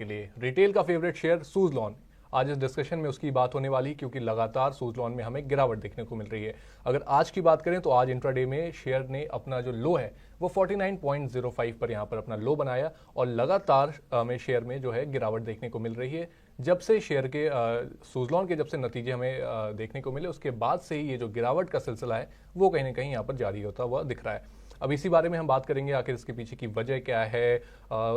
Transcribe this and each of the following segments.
के लिए। रिटेल का फेवरेट शेयर सूज़लॉन, आज इस डिस्कशन में उसकी बात होने वाली, क्योंकि लगातार सूज़लॉन में हमें गिरावट देखने को मिल रही है। अगर आज की बात करें तो आज इंट्राडे में शेयर ने अपना जो लो है वो 49.05 पर यहाँ पर अपना लो बनाया और लगातार हमें शेयर में जो है गिरावट देखने को मिल रही है। जब से शेयर के सूज़लॉन के जब से नतीजे हमें देखने को मिले उसके बाद से ही ये जो गिरावट का सिलसिला है वो कहीं ना कहीं यहाँ पर जारी होता हुआ दिख रहा है। अब इसी बारे में हम बात करेंगे, आखिर इसके पीछे की वजह क्या है,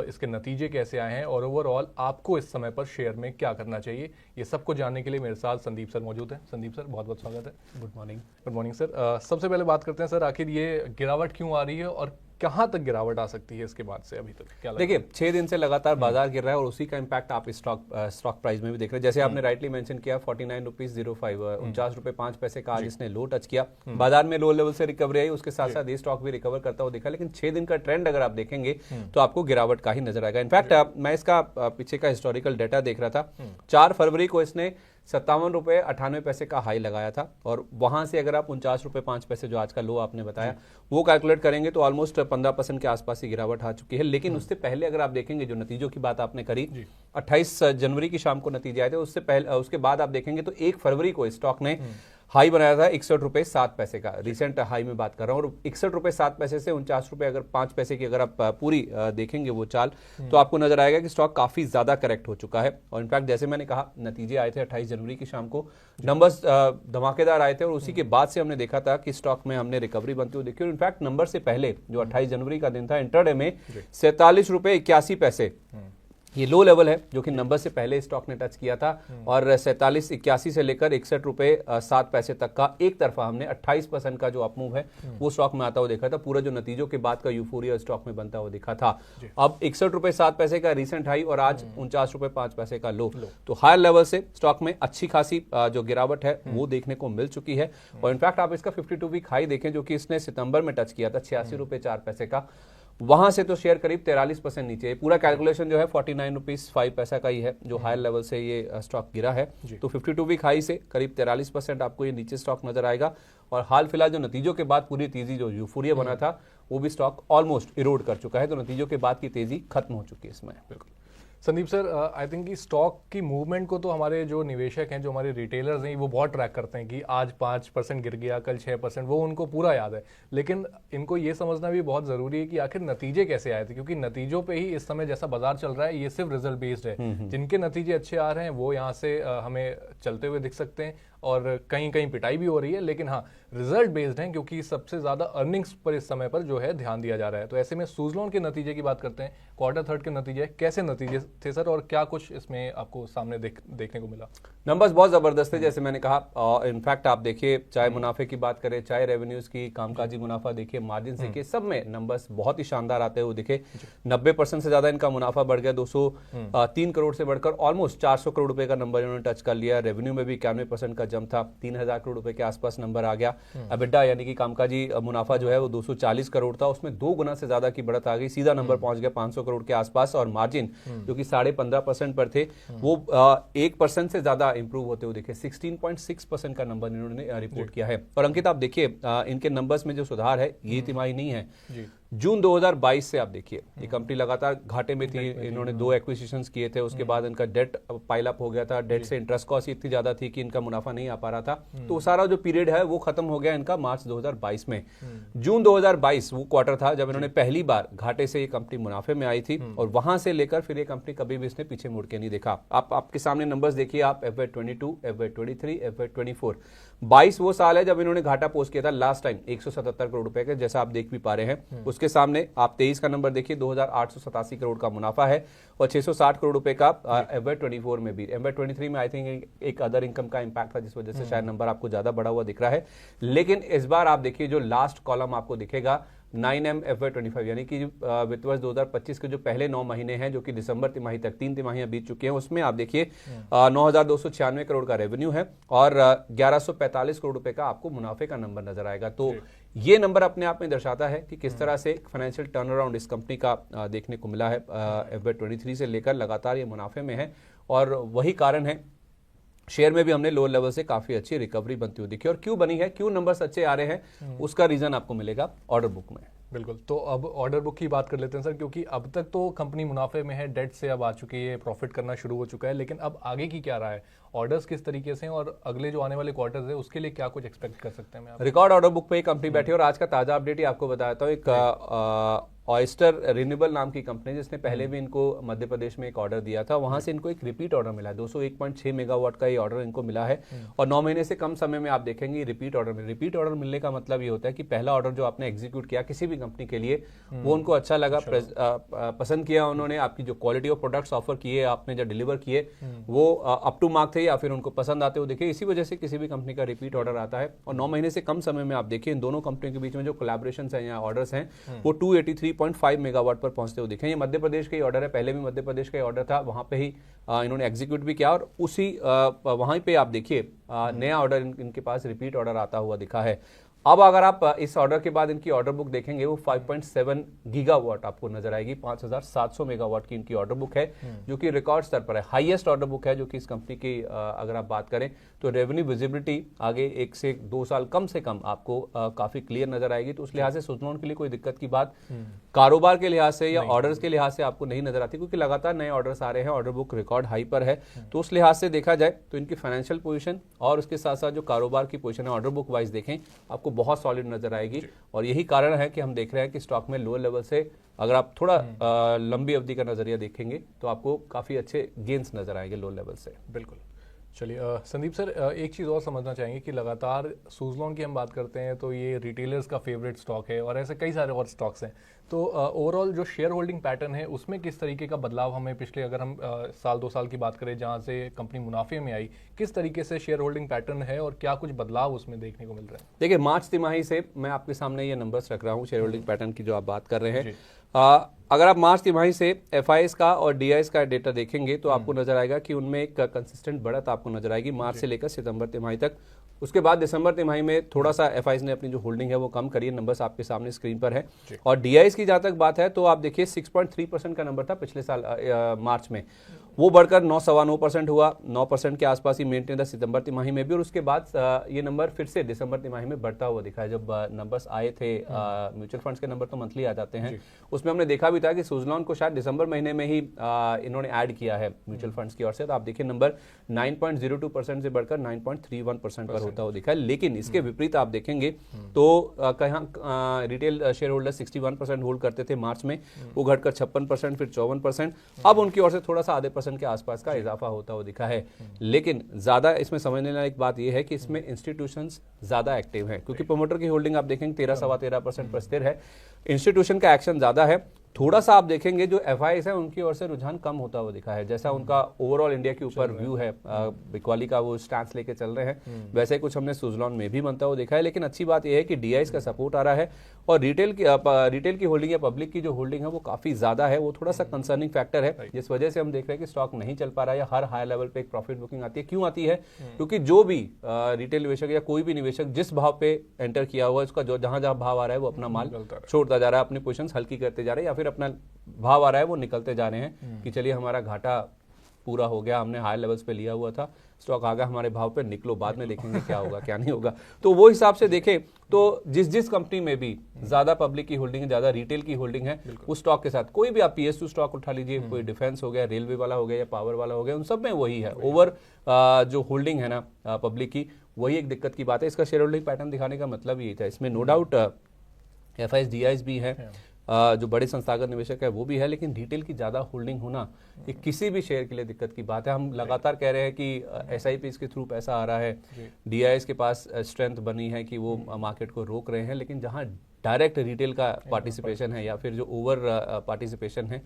इसके नतीजे कैसे आए हैं और ओवरऑल आपको इस समय पर शेयर में क्या करना चाहिए, ये सब कुछ जानने के लिए मेरे साथ संदीप सर मौजूद हैं। संदीप सर बहुत बहुत स्वागत है। Good morning. Good morning sir. सबसे पहले बात करते हैं सर, आखिर ये गिरावट क्यों आ रही है और कहाँ तक गिरावट आ सकती है इसके बाद से अभी तक क्या लगता है? देखिए 6 दिन से लगातार बाजार गिर रहा है और उसी का इम्पैक्ट आप स्टॉक प्राइस में भी देख रहे हैं। जैसे आपने राइटली मेंशन किया 49.05 ₹49.05 का आज इसने लो टच किया। बाजार में लो लेवल से रिकवरी आई, उसके साथ साथ ये स्टॉक भी रिकवर करता हुआ दिखा, लेकिन 6 दिन का ट्रेंड अगर आप देखेंगे तो आपको गिरावट का ही नजर आएगा। इनफैक्ट मैं इसका पीछे का हिस्टोरिकल डाटा देख रहा था, 4 फरवरी को इसने ₹57.98 का हाई लगाया था और वहां से अगर आप ₹49.05 जो आज का लो आपने बताया वो कैलकुलेट करेंगे तो ऑलमोस्ट 15% के आसपास ही गिरावट आ चुकी है। लेकिन उससे पहले अगर आप देखेंगे जो नतीजों की बात आपने करी, 28 जनवरी की शाम को नतीजे आए थे, उससे पहले उसके बाद आप देखेंगे तो 1 फरवरी को स्टॉक ने हाई बनाया था ₹61.07 का, रिसेंट हाई में बात कर रहा हूं, और ₹61.07 से ₹49 अगर 5 पैसे की अगर आप पूरी देखेंगे वो चाल तो आपको नजर आएगा कि स्टॉक काफी ज्यादा करेक्ट हो चुका है। और इनफैक्ट जैसे मैंने कहा नतीजे आए थे 28 जनवरी की शाम को, नंबर्स धमाकेदार आए थे और उसी के बाद से हमने देखा था कि स्टॉक में हमने रिकवरी बनती हुई देखी। और इनफैक्ट नंबर से पहले जो 28 जनवरी का दिन था, इंटरडे में ₹47.81 ये लो लेवल है जो कि नंबर से पहले स्टॉक ने टच किया था और 47.81 से लेकर ₹61.07 तक का एक तरफा हमने 28% का जो अपमूव है वो स्टॉक में आता हुआ देखा था। पूरा जो नतीजों के बाद का यूफोरिया स्टॉक में बनता हुआ दिखा था। अब ₹61.07 का रिसेंट हाई और आज ₹49.05 का लो, तो हायर लेवल से स्टॉक में अच्छी खासी जो गिरावट है वो देखने को मिल चुकी है। और इनफैक्ट आप इसका 52 वीक हाई देखें जो कि इसने सितंबर में टच किया था ₹86.04 का, वहां से तो शेयर करीब 43% नीचे है। पूरा कैलकुलेशन जो है ₹49.05 का ही है जो हायर लेवल से ये स्टॉक गिरा है। तो 52 वीक हाई से करीब 43% आपको ये नीचे स्टॉक नजर आएगा। और हाल फिलहाल जो नतीजों के बाद पूरी तेजी जो यूफोरिया बना था वो भी स्टॉक ऑलमोस्ट इरोड कर चुका है, तो नतीजों के बाद की तेजी खत्म हो चुकी है इसमें। बिल्कुल संदीप सर, आई थिंक कि स्टॉक की मूवमेंट को तो हमारे जो निवेशक हैं, जो हमारे रिटेलर्स हैं, वो बहुत ट्रैक करते हैं कि आज 5% गिर गया, कल 6%, वो उनको पूरा याद है। लेकिन इनको ये समझना भी बहुत ज़रूरी है कि आखिर नतीजे कैसे आए थे, क्योंकि नतीजों पे ही इस समय जैसा बाजार चल रहा है ये सिर्फ रिजल्ट बेस्ड है। जिनके नतीजे अच्छे आ रहे हैं वो यहाँ से हमें चलते हुए दिख सकते हैं और कहीं कहीं पिटाई भी हो रही है, लेकिन हाँ रिजल्ट बेस्ड हैं क्योंकि सबसे ज़्यादा अर्निंग्स पर इस समय पर जो है ध्यान दिया जा रहा है। तो ऐसे में सूज़लॉन के नतीजे की बात करते हैं, क्वार्टर थर्ड के नतीजे कैसे नतीजे थे सर और क्या कुछ इसमें आपको सामने देखने को मिला? नंबर्स बहुत जबरदस्त है जैसे मैंने कहा। इनफैक्ट आप देखिए चाहे मुनाफे की बात करें, चाहे रेवेन्यूज की, कामकाजी मुनाफा देखिए, मार्जिन देखिए, सब में नंबर्स बहुत ही शानदार आते हुए दिखे। 90% से ज्यादा इनका मुनाफा बढ़ गया, 203 करोड़ से बढ़कर ऑलमोस्ट 400 करोड़ रुपए का नंबर इन्होंने टच कर लिया। रेवेन्यू में भी 91% का जंप था, 3000 करोड़ रुपए के आसपास नंबर आ गया। एबिटा यानी कि कामकाजी मुनाफा जो है वो 240 करोड़ था, उसमें 2 गुना से ज्यादा की बढ़त आ गई, सीधा नंबर पहुंच गया 500 करोड़ के आसपास। और मार्जिन जो कि 15.5% पर थे वो 1% से ज्यादा इंप्रूव होते हुए दिखे, 16.6% का नंबर इन्होंने रिपोर्ट किया है। और अंकित आप देखिए इनके नंबर्स में जो सुधार है ये तिमाही नहीं है, जून 2022 से आप देखिए ये कंपनी लगातार घाटे में थी। इन्होंने 2 एक्विजिशंस किए थे, उसके बाद इनका डेट पाइल अप हो गया था, डेट से इंटरेस्ट कॉस्ट इतनी ज्यादा थी कि इनका मुनाफा नहीं आ पा रहा था। तो सारा जो पीरियड है वो खत्म हो गया इनका मार्च 2022 में। जून 2022 वो क्वार्टर था जब इन्होंने पहली बार घाटे से ये कंपनी मुनाफे में आई थी और वहां से लेकर फिर ये कंपनी कभी भी इसने पीछे मुड़ के नहीं देखा। आपके सामने नंबर्स देखिए आप, FY22, FY23, FY24, 22 वो साल है जब इन्होंने घाटा पोस्ट किया था लास्ट टाइम 177 करोड़ रुपए के, जैसा आप देख भी पा रहे हैं। उसके सामने आप 23 का नंबर देखिए, 2887 करोड़ का मुनाफा है और 660 करोड़ रुपए का FY24 में भी। FY23 में आई थिंक एक अदर इनकम का इंपैक्ट था जिस वजह से शायद नंबर आपको ज्यादा बढ़ा हुआ दिख रहा है। लेकिन इस बार आप देखिए जो लास्ट कॉलम आपको दिखेगा 9M FY25 यानी कि वित्त वर्ष 2025 के जो पहले 9 महीने हैं जो कि दिसंबर तिमाही तक 3 तिमाहियां बीत चुकी हैं, उसमें आप देखिए 9296 करोड़ का रेवेन्यू है और 1145 करोड़ रुपए का आपको मुनाफे का नंबर नजर आएगा। तो ये नंबर अपने आप में दर्शाता है कि किस तरह से फाइनेंशियल टर्न अराउंड इस कंपनी का देखने को मिला है। FY23 से लेकर लगातार ये मुनाफे में है और वही कारण है शेयर में भी हमने लो लेवल से काफी अच्छी रिकवरी बनती हुई दिखी। और क्यों बनी है, क्यों नंबर्स अच्छे आ रहे हैं, उसका रीजन आपको मिलेगा ऑर्डर बुक में। बिल्कुल। तो अब ऑर्डर बुक की बात कर लेते हैं सर, क्योंकि अब तक तो कंपनी मुनाफे में है, डेट से अब आ चुकी है, प्रॉफिट करना शुरू हो चुका है, लेकिन अब आगे की क्या रहा है, ऑर्डर्स किस तरीके से हैं और अगले जो आने वाले क्वार्टर्स है उसके लिए क्या कुछ एक्सपेक्ट कर सकते हैं? रिकॉर्ड ऑर्डर बुक पे ही कंपनी बैठी है और आज का ताजा अपडेट ही आपको बताता हूँ। एक ऑयस्टर रिन्यूएबल नाम की कंपनी जिसने पहले भी इनको मध्य प्रदेश में एक ऑर्डर दिया था, वहां से इनको एक रिपीट ऑर्डर मिला है। 201.6 मेगावाट का ये ऑर्डर इनको मिला है और 9 महीने से कम समय में आप देखेंगे रिपीट ऑर्डर में। रिपीट ऑर्डर मिलने का मतलब ये होता है कि पहला ऑर्डर जो आपने एग्जीक्यूट किया किसी भी कंपनी के लिए वो उनको अच्छा लगा, पसंद किया उन्होंने, आपकी जो क्वालिटी ऑफ प्रोडक्ट्स ऑफर किए, आपने जो डिलीवर किए वो अप टू मार्क थे या फिर उनको पसंद आते हो देखिए, इसी वजह से किसी भी कंपनी का रिपीट ऑर्डर आता है। और 9 महीने से कम समय में आप देखिए इन दोनों कंपनियों के बीच में जो कोलैबोरेशन है या ऑर्डर्स हैं वो 283.5 मेगावाट पर पहुंचते हुए दिखे। ये मध्य प्रदेश का ही ऑर्डर है, पहले भी मध्य प्रदेश का ही ऑर्डर था, वहां पे ही इन्होंने एग्जीक्यूट भी किया और उसी वहां पे आप देखिए नया ऑर्डर इनके पास रिपीट ऑर्डर आता हुआ दिखा है। अब अगर आप इस ऑर्डर के बाद इनकी ऑर्डर बुक देखेंगे वो 5.7 गीगावाट आपको नजर आएगी। 5700 मेगावाट की इनकी ऑर्डर बुक है जो कि रिकॉर्ड स्तर पर है, हाईएस्ट ऑर्डर बुक है जो कि इस कंपनी की अगर आप बात करें तो रेवेन्यू विजिबिलिटी आगे 1 से 2 साल कम से कम आपको काफी क्लियर नजर आएगी। तो उस लिहाज से सुजलॉन के लिए कोई दिक्कत की बात कारोबार के लिहाज से या ऑर्डर्स के लिहाज से आपको नहीं नजर आती, क्योंकि लगातार नए ऑर्डर्स आ रहे हैं, ऑर्डर बुक रिकॉर्ड हाई पर है। तो उस लिहाज से देखा जाए तो इनकी फाइनेंशियल पोजीशन और उसके साथ साथ जो कारोबार की पोजीशन है ऑर्डर बुक वाइज देखें आपको बहुत सॉलिड नजर आएगी। और यही कारण है कि हम देख रहे हैं कि स्टॉक में लोअर लेवल से अगर आप थोड़ा लंबी अवधि का नजरिया देखेंगे तो आपको काफी अच्छे गेन्स नजर आएंगे लोअर लेवल से। बिल्कुल। चलिए संदीप सर, एक चीज़ और समझना चाहेंगे कि लगातार सुजलॉन की हम बात करते हैं तो ये रिटेलर्स का फेवरेट स्टॉक है और ऐसे कई सारे और स्टॉक्स हैं। तो ओवरऑल जो शेयर होल्डिंग पैटर्न है उसमें किस तरीके का बदलाव हमें पिछले अगर हम साल 2 साल की बात करें जहां से कंपनी मुनाफे में आई, किस तरीके से शेयर होल्डिंग पैटर्न है और क्या कुछ बदलाव उसमें देखने को मिल रहा है? देखिए मार्च तिमाही से मैं आपके सामने ये नंबर्स रख रहा हूँ शेयर होल्डिंग पैटर्न की जो आप बात कर रहे हैं। अगर आप मार्च तिमाही से एफआईएस का और डीआईएस का डेटा देखेंगे तो आपको नजर आएगा कि उनमें एक कंसिस्टेंट बढ़त आपको नजर आएगी मार्च से लेकर सितंबर तिमाही तक। उसके बाद दिसंबर तिमाही में थोड़ा सा एफआईएस ने अपनी जो होल्डिंग है वो कम करी है, नंबर्स आपके सामने स्क्रीन पर है। और डीआईएस की जहां तक बात है तो आप देखिए 6.3% का नंबर था पिछले साल मार्च में, वो बढ़कर 9.9% हुआ, 9% के आसपास ही मेंटेन था सितंबर तिमाही में भी। और उसके बाद ये नंबर फिर से दिसंबर तिमाही में बढ़ता हुआ दिखा है। जब नंबर्स आए थे म्यूचुअल फंड्स के नंबर तो मंथली आ जाते हैं, उसमें हमने देखा भी था कि सुजलॉन को शायद दिसंबर महीने में ही इन्होंने ऐड किया है म्यूचुअल फंड्स की ओर से। तो आप देखिए नंबर 9.02% से बढ़कर 9.31% पर होता हुआ दिखा है। लेकिन इसके विपरीत आप देखेंगे तो कहाँ रिटेल शेयर होल्डर 61% होल्ड करते थे मार्च में, वो घटकर 56% फिर 54%, अब उनकी ओर से थोड़ा सा आधे % के आसपास का इजाफा होता हुआ दिखा है। लेकिन ज्यादा इसमें समझने लायक बात यह है कि इसमें इंस्टीट्यूशंस ज्यादा एक्टिव हैं, क्योंकि प्रमोटर की होल्डिंग आप देखेंगे 13-13.25% पर स्थिर है, इंस्टीट्यूशन का एक्शन ज्यादा है। थोड़ा सा आप देखेंगे जो एफआईएस है उनकी ओर से रुझान कम होता हुआ दिखा है, जैसा उनका ओवरऑल इंडिया के ऊपर व्यू है, बिकवाली का वो स्टैंस लेके चल रहे हैं, वैसे कुछ हमने सुजलॉन में भी बनता हुआ देखा है। लेकिन अच्छी बात यह है कि डीआईएस का सपोर्ट आ रहा है और रिटेल की होल्डिंग या पब्लिक की जो होल्डिंग है वो काफी ज्यादा है, वो थोड़ा सा कंसर्निंग फैक्टर है, जिस वजह से हम देख रहे हैं कि स्टॉक नहीं चल पा रहा है या हर हाई लेवल पे एक प्रॉफिट बुकिंग आती है। क्यों आती है? क्योंकि जो भी रिटेल निवेशक या कोई भी निवेशक जिस भाव पे एंटर किया हुआ है उसका जो जहां जहां भाव आ रहा है वो अपना माल छोड़ता जा रहा है, अपनी पोजीशन हल्की करते जा रहे हैं, या फिर अपना भाव आ रहा है वो निकलते जा रहे हैं कि चलिए हमारा घाटा पूरा हो गया, हमने हाई लेवल्स पे लिया हुआ था, स्टॉक आ गया हमारे भाव पे, निकलो बाद में देखेंगे क्या होगा क्या नहीं होगा। तो वो हिसाब से देखें तो जिस कंपनी में भी ज्यादा पब्लिक की होल्डिंग है, ज्यादा रिटेल की होल्डिंग है, उस स्टॉक के साथ कोई भी आप PSU स्टॉक उठा लीजिए, कोई डिफेंस हो गया, रेलवे वाला हो गया या पावर वाला हो गया, उन सब में वही है ओवर जो होल्डिंग है ना पब्लिक की, वही एक दिक्कत की बात है। इसका शेयर होल्डिंग पैटर्न दिखाने का मतलब यही था। इसमें नो डाउट एफआईएस डीआईएस भी है, जो बड़े संस्थागत निवेशक है वो भी है, लेकिन रिटेल की ज्यादा होल्डिंग होना ये किसी भी शेयर के लिए दिक्कत की बात है। हम लगातार कह रहे हैं कि SIPs के थ्रू पैसा आ रहा है, डीआईएस के पास स्ट्रेंथ बनी है कि वो मार्केट को रोक रहे हैं, लेकिन जहां डायरेक्ट रिटेल का पार्टिसिपेशन है या फिर जो ओवर पार्टिसिपेशन है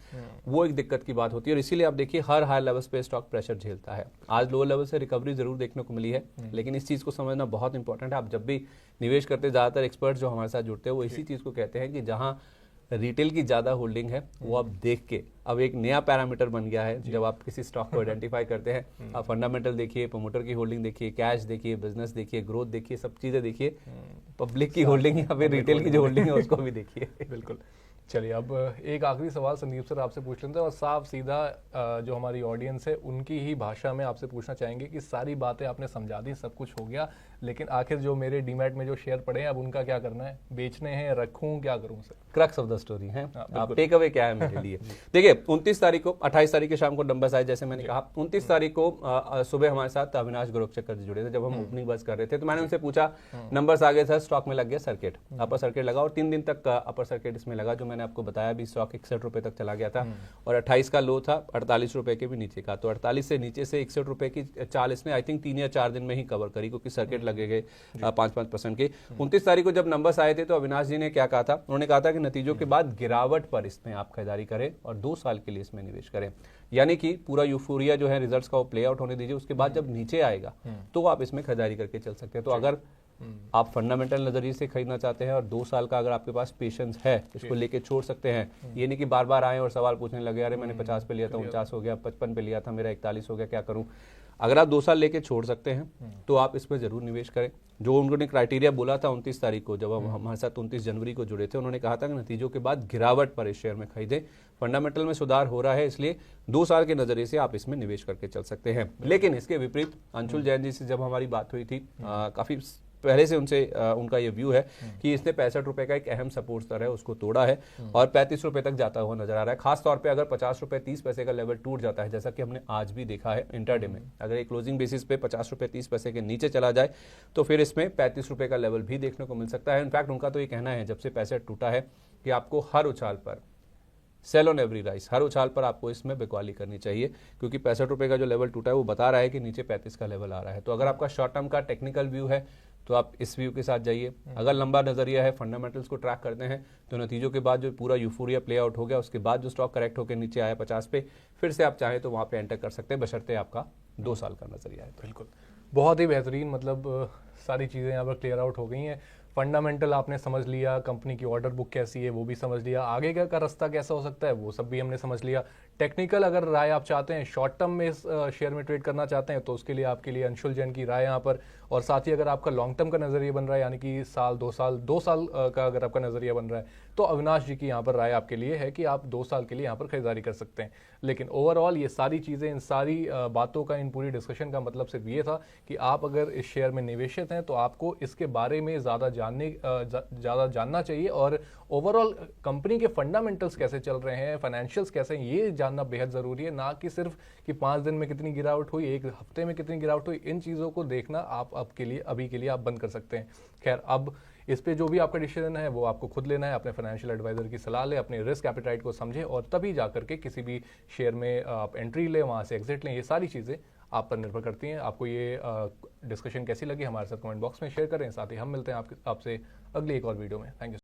वो एक दिक्कत की बात होती है। और इसीलिए आप देखिए हर हाई लेवल्स पे स्टॉक प्रेशर झेलता है। आज लोअर लेवल से रिकवरी जरूर देखने को मिली है, लेकिन इस चीज को समझना बहुत इंपॉर्टेंट है। आप जब भी निवेश करते, ज्यादातर एक्सपर्ट जो हमारे साथ जुड़ते हैं वो इसी चीज को कहते हैं कि जहां रिटेल की ज्यादा होल्डिंग है वो आप देख के अब एक नया पैरामीटर बन गया है। जब आप किसी स्टॉक को आइडेंटिफाई करते हैं, आप फंडामेंटल देखिए, प्रमोटर की होल्डिंग देखिए, कैश देखिए, बिजनेस देखिए, ग्रोथ देखिए, सब चीजें देखिए, पब्लिक की होल्डिंग या फिर रिटेल की जो होल्डिंग है उसको भी देखिए। बिल्कुल। चलिए अब एक आखिरी सवाल संदीप सर आपसे पूछ लेते हैं और साफ सीधा जो हमारी ऑडियंस है उनकी ही भाषा में आपसे पूछना चाहेंगे कि सारी बातें आपने समझा दी, सब कुछ हो गया, लेकिन आखिर जो मेरे डीमैट में जो शेयर पड़े हैं अब उनका क्या करना है? बेचने हैं, रखूं, क्या करूं sir? Crux of the story है, आप टेक अवे क्या है मेरे लिए? देखिए 29 तारीख को, 28 तारीख के शाम को नंबर्स आए, जैसे मैंने कहा 29 तारीख को सुबह हमारे साथ अविनाश गोरखचक्कर जी जुड़े थे जब हम ओपनिंग बस कर रहे थे, तो मैंने उनसे पूछा, नंबर्स आ गए सर, स्टॉक में लग गया सर्किट, अपर सर्किट लगा और 3 दिन तक अपर सर्किट इसमें लगा, जो मैंने आपको बताया भी, स्टॉक 61 रुपए तक चला गया था और 28 का लो था 48 रुपए के भी नीचे का, तो 48 से नीचे से 61 रुपए की चाल इसने आई थिंक 3 या 4 दिन में ही कवर करी, क्योंकि सर्किट लगे गए 5-5% के। 29 तारीख को जब नंबर्स आए थे तो अविनाश जी ने क्या कहा था? उन्होंने कहा था कि नतीजों के बाद गिरावट पर इसमें आप खरीदारी करें और 2 साल के लिए इसमें निवेश करें, यानी कि पूरा यूफोरिया जो है रिजल्ट्स का वो प्ले आउट होने दीजिए, उसके बाद जब नीचे आएगा तो आप इसमें खरीदारी करके चल सकते हैं। तो अगर आप फंडामेंटल नजरिए से खरीदना चाहते हैं और 2 साल का अगर आपके पास पेशेंस है, इसको लेके छोड़ सकते हैं। ये नहीं कि बार बार आए और सवाल पूछने लगे, अरे मैंने 50 पे लिया था 49 हो गया, 55 पे लिया था मेरा 41 हो गया, क्या करूं? अगर आप 2 साल लेके छोड़ सकते हैं तो आप इसमें जरूर निवेश करें। जो उन्होंने क्राइटेरिया बोला था 29 तारीख को, जब हम हमारे साथ 29 जनवरी को जुड़े थे, उन्होंने कहा था कि नतीजों के बाद गिरावट पर इस शेयर में खरीदें, फंडामेंटल में सुधार हो रहा है, इसलिए 2 साल के नजरिए से आप इसमें निवेश करके चल सकते हैं। लेकिन इसके विपरीत अंशुल जैन जी से जब हमारी बात हुई थी, काफी पहले से उनसे उनका ये व्यू है कि इसने 65 रुपए का एक अहम सपोर्ट स्तर है उसको तोड़ा है और 35 रुपए तक जाता हुआ नजर आ रहा है। खास तौर पे अगर 50 रुपए 30 पैसे का लेवल टूट जाता है, जैसा कि हमने आज भी देखा है इंटरडे में, अगर एक क्लोजिंग बेसिस पे 50 रुपए 30 पैसे के नीचे चला जाए तो फिर इसमें 35 रुपए का लेवल भी देखने को मिल सकता है। इनफैक्ट उनका तो ये कहना है जब से पैसे टूटा है कि आपको हर उछाल पर, सेल ऑन एवरी राइस, हर उछाल पर आपको इसमें बिकवाली करनी चाहिए, क्योंकि 65 रुपए का जो लेवल टूटा है वो बता रहा है कि नीचे 35 का लेवल आ रहा है। तो अगर आपका शॉर्ट टर्म का टेक्निकल व्यू है तो आप इस व्यू के साथ जाइए। अगर लंबा नजरिया है, फंडामेंटल्स को ट्रैक करते हैं, तो नतीजों के बाद जो पूरा यूफोरिया प्ले आउट हो गया, उसके बाद जो स्टॉक करेक्ट होकर नीचे आया 50 पे, फिर से आप चाहें तो वहां पे एंटर कर सकते हैं, बशर्ते आपका 2 साल का नजरिया है। बिल्कुल, बहुत ही बेहतरीन, मतलब सारी चीज़ें यहाँ पर क्लियर आउट हो गई हैं। फंडामेंटल आपने समझ लिया, कंपनी की ऑर्डर बुक कैसी है वो भी समझ लिया, आगे का रास्ता कैसा हो सकता है वो सब भी हमने समझ लिया। टेक्निकल अगर राय आप चाहते हैं, शॉर्ट टर्म में इस शेयर में ट्रेड करना चाहते हैं, तो उसके लिए आपके लिए अंशुल जैन की राय यहाँ पर, और साथ ही अगर आपका लॉन्ग टर्म का नजरिया बन रहा है, यानी कि साल 2 साल का अगर आपका नजरिया बन रहा है, तो अविनाश जी की यहाँ पर राय आपके लिए है कि आप 2 साल के लिए यहाँ पर खरीदारी कर सकते हैं। लेकिन ओवरऑल ये सारी चीज़ें, इन सारी बातों का, इन पूरी डिस्कशन का मतलब सिर्फ ये था कि आप अगर इस शेयर में निवेशित हैं तो आपको इसके बारे में ज़्यादा जानना चाहिए, और ओवरऑल कंपनी के फंडामेंटल्स कैसे चल रहे हैं, फाइनेंशियल्स कैसे हैं, ये जानना बेहद ज़रूरी है। ना कि सिर्फ कि 5 दिन में कितनी गिरावट हुई, 1 हफ्ते में कितनी गिरावट हुई, इन चीज़ों को देखना आप अभी के लिए आप बंद कर सकते हैं। खैर, अब इस पे जो भी आपका डिसीजन है वो आपको खुद लेना है, अपने फाइनेंशियल एडवाइजर की सलाह लें, अपने रिस्क एपिटाइट को समझें और तभी जाकर के किसी भी शेयर में आप एंट्री लें, वहाँ से एग्जिट लें। ये सारी चीज़ें आप पर निर्भर करती हैं। आपको ये डिस्कशन कैसी लगी हमारे साथ कमेंट बॉक्स में शेयर करें। साथ ही हम मिलते हैं आपसे अगली एक और वीडियो में। Thank you.